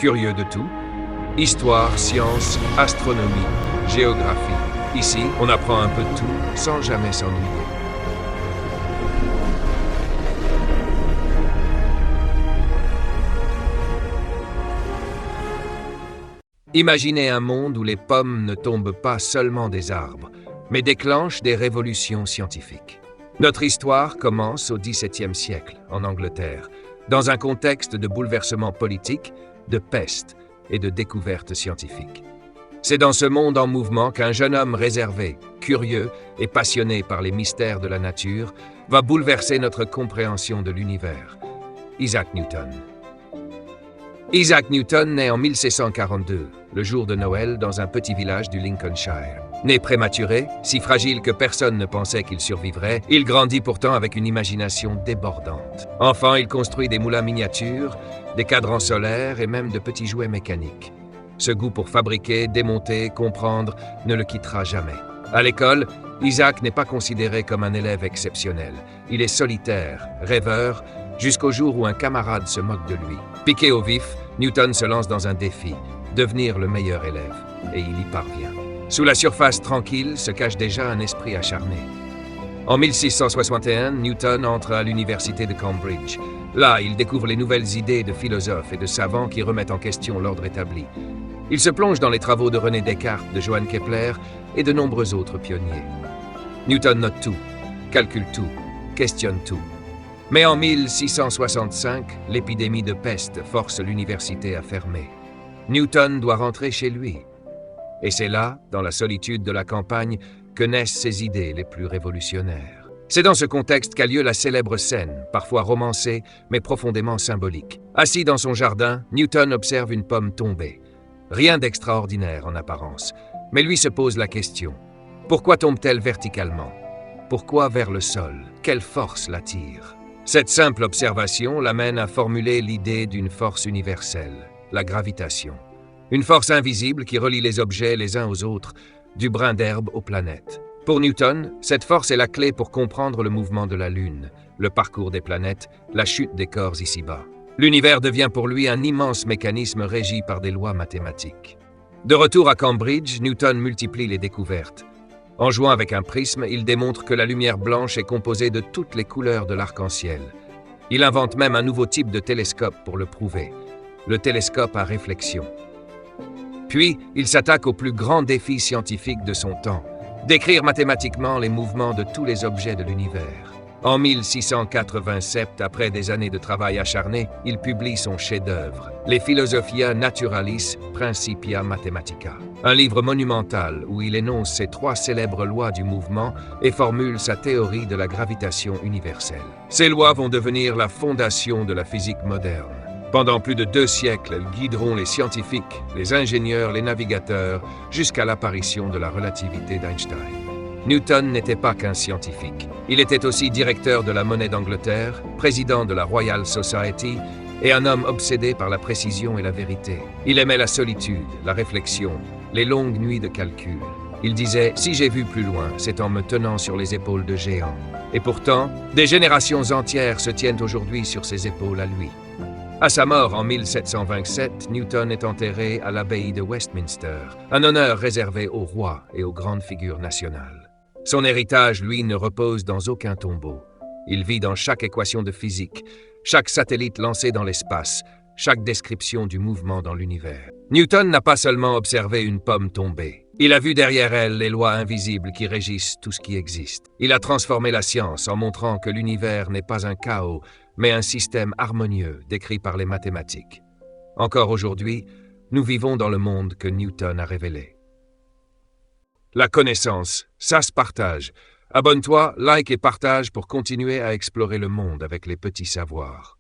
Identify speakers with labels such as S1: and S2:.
S1: curieux de tout. Histoire, sciences, astronomie, géographie. Ici, on apprend un peu de tout sans jamais s'ennuyer. Imaginez un monde où les pommes ne tombent pas seulement des arbres, mais déclenchent des révolutions scientifiques. Notre histoire commence au XVIIe siècle, en Angleterre, dans un contexte de bouleversement politique, de peste et de découvertes scientifiques. C'est dans ce monde en mouvement qu'un jeune homme réservé, curieux et passionné par les mystères de la nature va bouleverser notre compréhension de l'univers. Isaac Newton. Isaac Newton naît en 1642, le jour de Noël, dans un petit village du Lincolnshire. Né prématuré, si fragile que personne ne pensait qu'il survivrait, il grandit pourtant avec une imagination débordante. Enfant, il construit des moulins miniatures, des cadrans solaires et même de petits jouets mécaniques. Ce goût pour fabriquer, démonter, comprendre ne le quittera jamais. À l'école, Isaac n'est pas considéré comme un élève exceptionnel. Il est solitaire, rêveur, jusqu'au jour où un camarade se moque de lui. Piqué au vif, Newton se lance dans un défi, devenir le meilleur élève, et il y parvient. Sous la surface tranquille se cache déjà un esprit acharné. En 1661, Newton entre à l'université de Cambridge. Là, il découvre les nouvelles idées de philosophes et de savants qui remettent en question l'ordre établi. Il se plonge dans les travaux de René Descartes, de Johann Kepler et de nombreux autres pionniers. Newton note tout, calcule tout, questionne tout. Mais en 1665, l'épidémie de peste force l'université à fermer. Newton doit rentrer chez lui. Et c'est là, dans la solitude de la campagne, que naissent ses idées les plus révolutionnaires. C'est dans ce contexte qu'a lieu la célèbre scène, parfois romancée, mais profondément symbolique. Assis dans son jardin, Newton observe une pomme tomber. Rien d'extraordinaire en apparence, mais lui se pose la question. Pourquoi tombe-t-elle verticalement? Pourquoi vers le sol? Quelle force l'attire? Cette simple observation l'amène à formuler l'idée d'une force universelle, la gravitation. Une force invisible qui relie les objets les uns aux autres, du brin d'herbe aux planètes. Pour Newton, cette force est la clé pour comprendre le mouvement de la Lune, le parcours des planètes, la chute des corps ici-bas. L'univers devient pour lui un immense mécanisme régi par des lois mathématiques. De retour à Cambridge, Newton multiplie les découvertes. En jouant avec un prisme, il démontre que la lumière blanche est composée de toutes les couleurs de l'arc-en-ciel. Il invente même un nouveau type de télescope pour le prouver, le télescope à réflexion. Puis, il s'attaque au plus grand défi scientifique de son temps, décrire mathématiquement les mouvements de tous les objets de l'univers. En 1687, après des années de travail acharné, il publie son chef-d'œuvre, Les Philosophia Naturalis Principia Mathematica, un livre monumental où il énonce ses 3 célèbres lois du mouvement et formule sa théorie de la gravitation universelle. Ces lois vont devenir la fondation de la physique moderne. Pendant plus de 2 siècles, elles guideront les scientifiques, les ingénieurs, les navigateurs, jusqu'à l'apparition de la relativité d'Einstein. Newton n'était pas qu'un scientifique. Il était aussi directeur de la Monnaie d'Angleterre, président de la Royal Society et un homme obsédé par la précision et la vérité. Il aimait la solitude, la réflexion, les longues nuits de calcul. Il disait « Si j'ai vu plus loin, c'est en me tenant sur les épaules de géants. » Et pourtant, des générations entières se tiennent aujourd'hui sur ses épaules à lui. À sa mort en 1727, Newton est enterré à l'abbaye de Westminster, un honneur réservé aux rois et aux grandes figures nationales. Son héritage, lui, ne repose dans aucun tombeau. Il vit dans chaque équation de physique, chaque satellite lancé dans l'espace, chaque description du mouvement dans l'univers. Newton n'a pas seulement observé une pomme tomber. Il a vu derrière elle les lois invisibles qui régissent tout ce qui existe. Il a transformé la science en montrant que l'univers n'est pas un chaos, mais un système harmonieux décrit par les mathématiques. Encore aujourd'hui, nous vivons dans le monde que Newton a révélé. La connaissance, ça se partage. Abonne-toi, like et partage pour continuer à explorer le monde avec les petits savoirs.